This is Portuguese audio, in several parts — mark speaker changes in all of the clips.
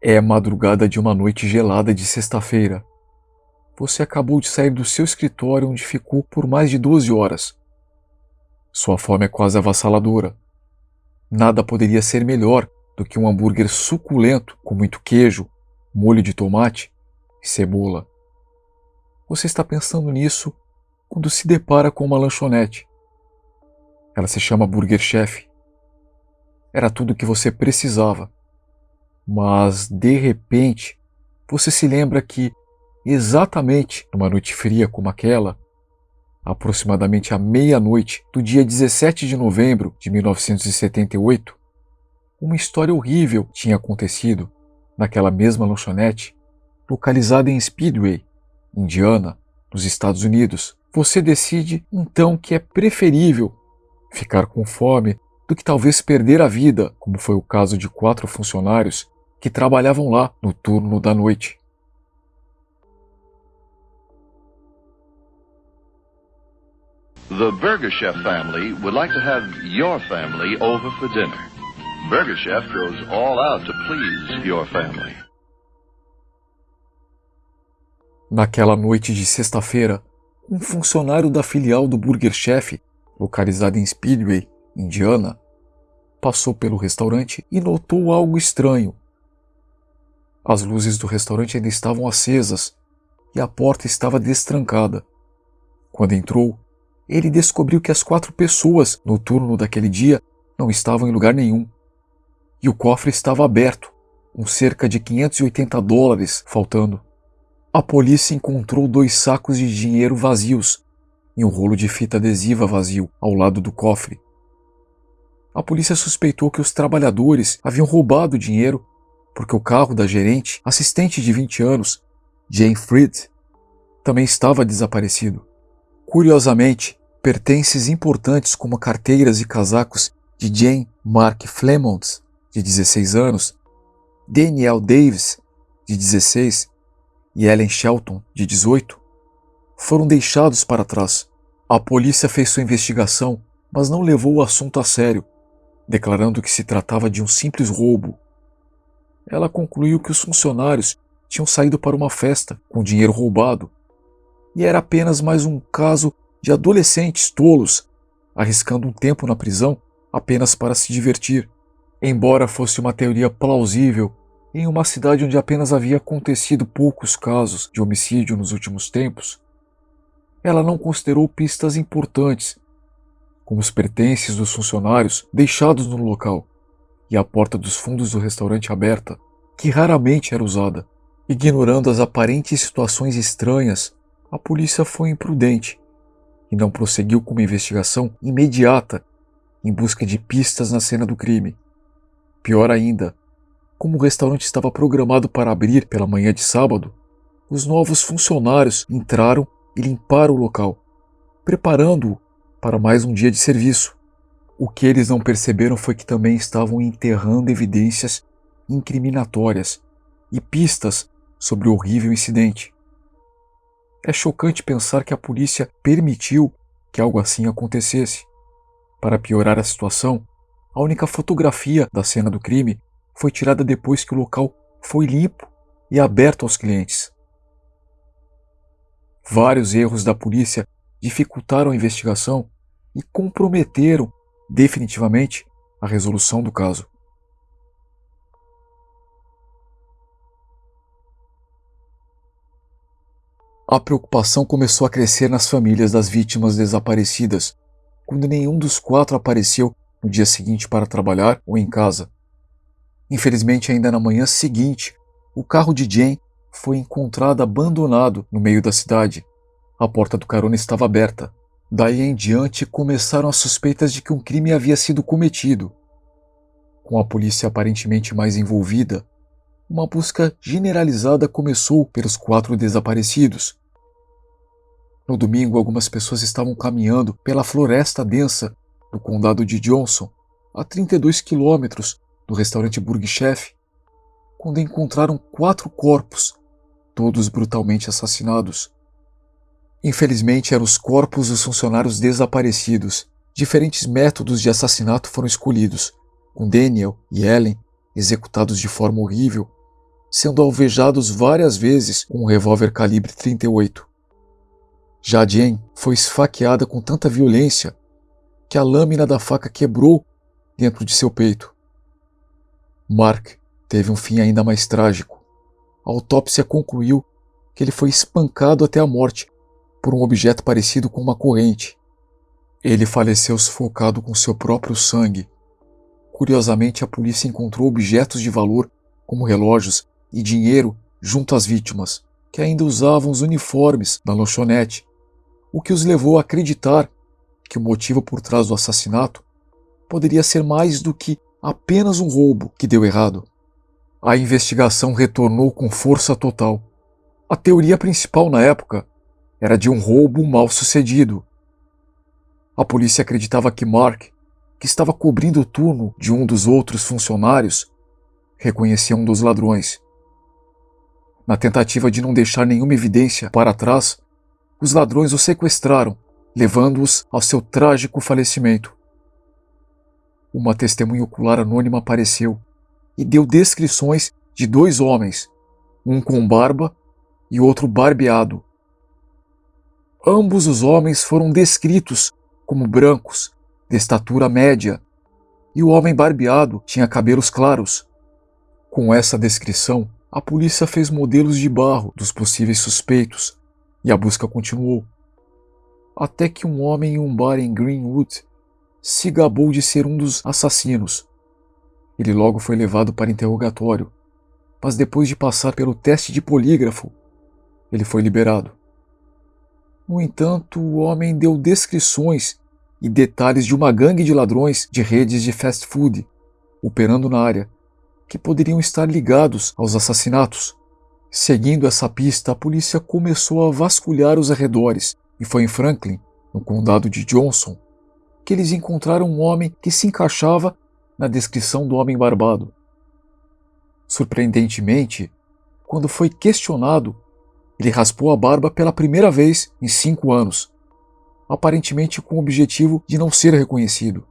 Speaker 1: É madrugada de uma noite gelada de sexta-feira. Você acabou de sair do seu escritório onde ficou por mais de 12 horas. Sua fome é quase avassaladora. Nada poderia ser melhor do que um hambúrguer suculento com muito queijo, molho de tomate e cebola. Você está pensando nisso quando se depara com uma lanchonete. Ela se chama Burger Chef. Era tudo o que você precisava. Mas, de repente, você se lembra que, exatamente numa noite fria como aquela, aproximadamente à meia-noite do dia 17 de novembro de 1978, uma história horrível tinha acontecido naquela mesma lanchonete, localizada em Speedway, Indiana, nos Estados Unidos. Você decide, então, que é preferível ficar com fome do que talvez perder a vida, como foi o caso de 4 funcionários que trabalhavam lá no turno da noite.
Speaker 2: The Burger Chef family would like to have your family over for dinner. Burger Chef goes all out to please your family.
Speaker 1: Naquela noite de sexta-feira, um funcionário da filial do Burger Chef, localizada em Speedway, Indiana, passou pelo restaurante e notou algo estranho. As luzes do restaurante ainda estavam acesas e a porta estava destrancada. Quando entrou, ele descobriu que as 4 pessoas no turno daquele dia não estavam em lugar nenhum. E o cofre estava aberto, com cerca de $580 faltando. A polícia encontrou 2 sacos de dinheiro vazios e um rolo de fita adesiva vazio ao lado do cofre. A polícia suspeitou que os trabalhadores haviam roubado o dinheiro porque o carro da gerente, assistente de 20 anos, Jane Fried, também estava desaparecido. Curiosamente, pertences importantes como carteiras e casacos de Jane Mark Flemont, de 16 anos, Daniel Davis, de 16, e Ellen Shelton, de 18, foram deixados para trás. A polícia fez sua investigação, mas não levou o assunto a sério, declarando que se tratava de um simples roubo. Ela concluiu que os funcionários tinham saído para uma festa com dinheiro roubado e era apenas mais um caso de adolescentes tolos arriscando um tempo na prisão apenas para se divertir. Embora fosse uma teoria plausível em uma cidade onde apenas havia acontecido poucos casos de homicídio nos últimos tempos, ela não considerou pistas importantes, como os pertences dos funcionários deixados no local e a porta dos fundos do restaurante aberta, que raramente era usada. Ignorando as aparentes situações estranhas, a polícia foi imprudente e não prosseguiu com uma investigação imediata em busca de pistas na cena do crime. Pior ainda, como o restaurante estava programado para abrir pela manhã de sábado, os novos funcionários entraram e limparam o local, preparando-o para mais um dia de serviço. O que eles não perceberam foi que também estavam enterrando evidências incriminatórias e pistas sobre o horrível incidente. É chocante pensar que a polícia permitiu que algo assim acontecesse. Para piorar a situação, a única fotografia da cena do crime foi tirada depois que o local foi limpo e aberto aos clientes. Vários erros da polícia dificultaram a investigação e comprometeram definitivamente a resolução do caso. A preocupação começou a crescer nas famílias das vítimas desaparecidas, quando nenhum dos 4 apareceu no dia seguinte para trabalhar ou em casa. Infelizmente, ainda na manhã seguinte, o carro de Jane foi encontrado abandonado no meio da cidade. A porta do carona estava aberta. Daí em diante começaram as suspeitas de que um crime havia sido cometido. Com a polícia aparentemente mais envolvida, uma busca generalizada começou pelos 4 desaparecidos. No domingo, algumas pessoas estavam caminhando pela floresta densa do condado de Johnson, a 32 quilômetros do restaurante Burger Chef, quando encontraram 4 corpos, todos brutalmente assassinados. Infelizmente, eram os corpos dos funcionários desaparecidos. Diferentes métodos de assassinato foram escolhidos, com Daniel e Ellen executados de forma horrível sendo alvejados várias vezes com um revólver calibre 38. Já Jane foi esfaqueada com tanta violência que a lâmina da faca quebrou dentro de seu peito. Mark teve um fim ainda mais trágico. A autópsia concluiu que ele foi espancado até a morte por um objeto parecido com uma corrente. Ele faleceu sufocado com seu próprio sangue. Curiosamente, a polícia encontrou objetos de valor, como relógios e dinheiro, junto às vítimas, que ainda usavam os uniformes da lanchonete, o que os levou a acreditar que o motivo por trás do assassinato poderia ser mais do que apenas um roubo que deu errado. A investigação retornou com força total. A teoria principal na época era de um roubo mal sucedido. A polícia acreditava que Mark, que estava cobrindo o turno de um dos outros funcionários, reconhecia um dos ladrões. Na tentativa de não deixar nenhuma evidência para trás, os ladrões o sequestraram, levando-os ao seu trágico falecimento. Uma testemunha ocular anônima apareceu e deu descrições de 2 homens, um com barba e outro barbeado. Ambos os homens foram descritos como brancos, de estatura média, e o homem barbeado tinha cabelos claros. Com essa descrição, a polícia fez modelos de barro dos possíveis suspeitos e a busca continuou. Até que um homem em um bar em Greenwood se gabou de ser um dos assassinos. Ele logo foi levado para interrogatório, mas depois de passar pelo teste de polígrafo, ele foi liberado. No entanto, o homem deu descrições e detalhes de uma gangue de ladrões de redes de fast food operando na área, que poderiam estar ligados aos assassinatos. Seguindo essa pista, a polícia começou a vasculhar os arredores, e foi em Franklin, no condado de Johnson, que eles encontraram um homem que se encaixava na descrição do homem barbado. Surpreendentemente, quando foi questionado, ele raspou a barba pela primeira vez em 5 anos, aparentemente com o objetivo de não ser reconhecido.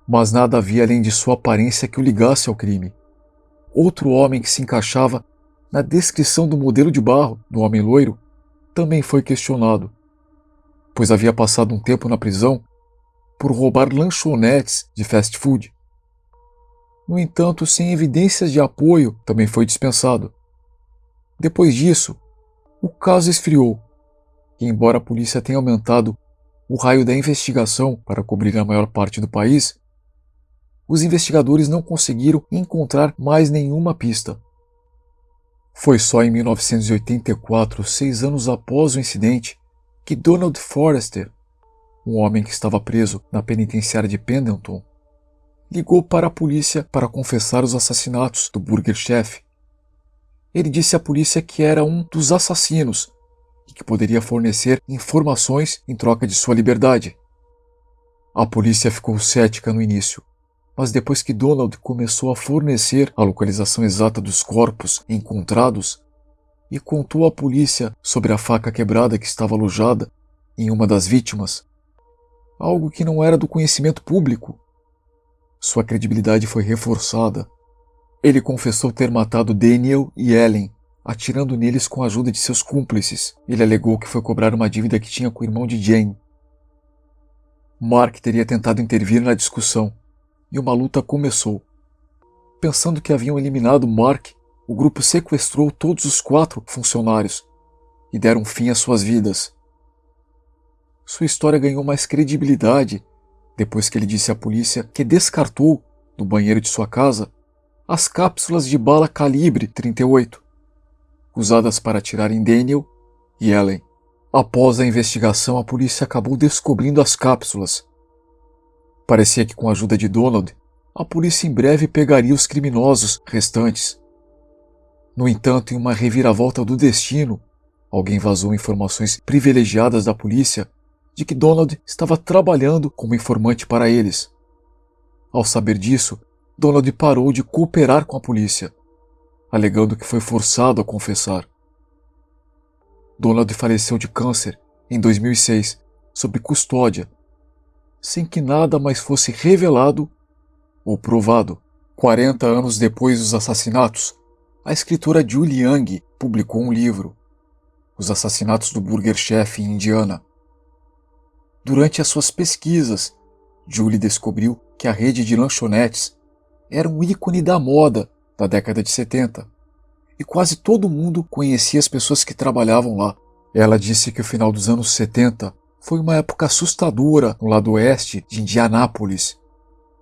Speaker 1: Mas nada havia além de sua aparência que o ligasse ao crime. Outro homem que se encaixava na descrição do modelo de barro do homem loiro também foi questionado, pois havia passado um tempo na prisão por roubar lanchonetes de fast food. No entanto, sem evidências de apoio, também foi dispensado. Depois disso, o caso esfriou, e embora a polícia tenha aumentado o raio da investigação para cobrir a maior parte do país, os investigadores não conseguiram encontrar mais nenhuma pista. Foi só em 1984, 6 anos após o incidente, que Donald Forrester, um homem que estava preso na penitenciária de Pendleton, ligou para a polícia para confessar os assassinatos do Burger Chef. Ele disse à polícia que era um dos assassinos e que poderia fornecer informações em troca de sua liberdade. A polícia ficou cética no início, mas depois que Donald começou a fornecer a localização exata dos corpos encontrados e contou à polícia sobre a faca quebrada que estava alojada em uma das vítimas, algo que não era do conhecimento público, sua credibilidade foi reforçada. Ele confessou ter matado Daniel e Ellen, atirando neles com a ajuda de seus cúmplices. Ele alegou que foi cobrar uma dívida que tinha com o irmão de Jane. Mark teria tentado intervir na discussão, e uma luta começou. Pensando que haviam eliminado Mark, o grupo sequestrou todos os 4 funcionários e deram fim às suas vidas. Sua história ganhou mais credibilidade depois que ele disse à polícia que descartou, no banheiro de sua casa, as cápsulas de bala calibre 38, usadas para atirar em Daniel e Ellen. Após a investigação, a polícia acabou descobrindo as cápsulas. Parecia que com a ajuda de Donald, a polícia em breve pegaria os criminosos restantes. No entanto, em uma reviravolta do destino, alguém vazou informações privilegiadas da polícia de que Donald estava trabalhando como informante para eles. Ao saber disso, Donald parou de cooperar com a polícia, alegando que foi forçado a confessar. Donald faleceu de câncer em 2006, sob custódia, sem que nada mais fosse revelado ou provado. 40 anos depois dos assassinatos, a escritora Julie Young publicou um livro, Os Assassinatos do Burger Chef em Indiana. Durante as suas pesquisas, Julie descobriu que a rede de lanchonetes era um ícone da moda da década de 70, e quase todo mundo conhecia as pessoas que trabalhavam lá. Ela disse que o final dos anos 70 foi uma época assustadora no lado oeste de Indianápolis,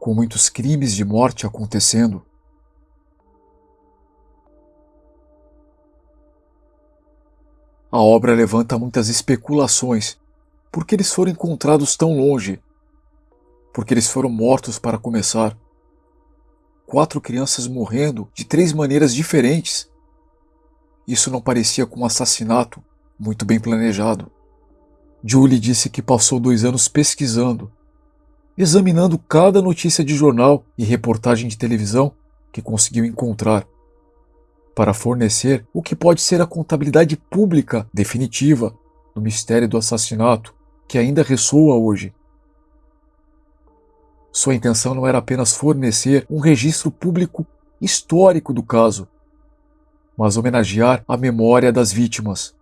Speaker 1: com muitos crimes de morte acontecendo. A obra levanta muitas especulações. Por que eles foram encontrados tão longe? Por que eles foram mortos para começar? 4 crianças morrendo de 3 maneiras diferentes. Isso não parecia com um assassinato muito bem planejado. Julie disse que passou 2 anos pesquisando, examinando cada notícia de jornal e reportagem de televisão que conseguiu encontrar, para fornecer o que pode ser a contabilidade pública definitiva do mistério do assassinato, que ainda ressoa hoje. Sua intenção não era apenas fornecer um registro público histórico do caso, mas homenagear a memória das vítimas.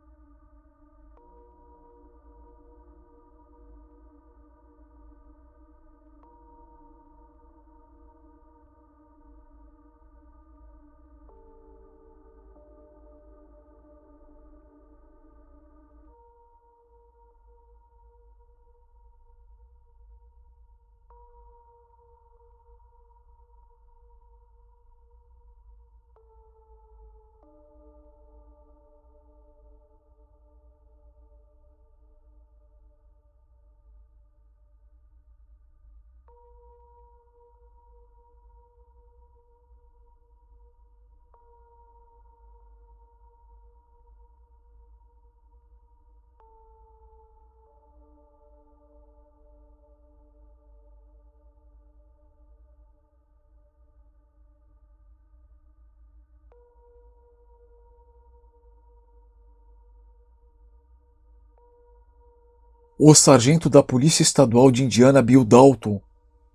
Speaker 1: O sargento da Polícia Estadual de Indiana, Bill Dalton,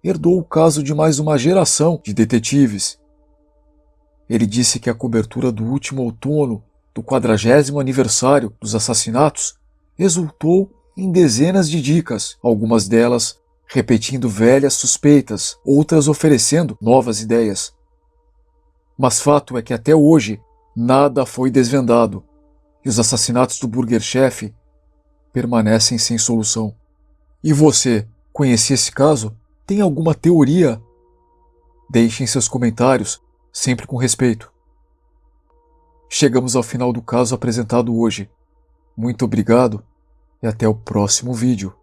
Speaker 1: herdou o caso de mais uma geração de detetives. Ele disse que a cobertura do último outono do 40º aniversário dos assassinatos resultou em dezenas de dicas, algumas delas repetindo velhas suspeitas, outras oferecendo novas ideias. Mas fato é que até hoje nada foi desvendado e os assassinatos do Burger Chef permanecem sem solução. E você, conhecia esse caso? Tem alguma teoria? Deixem seus comentários, sempre com respeito. Chegamos ao final do caso apresentado hoje. Muito obrigado e até o próximo vídeo.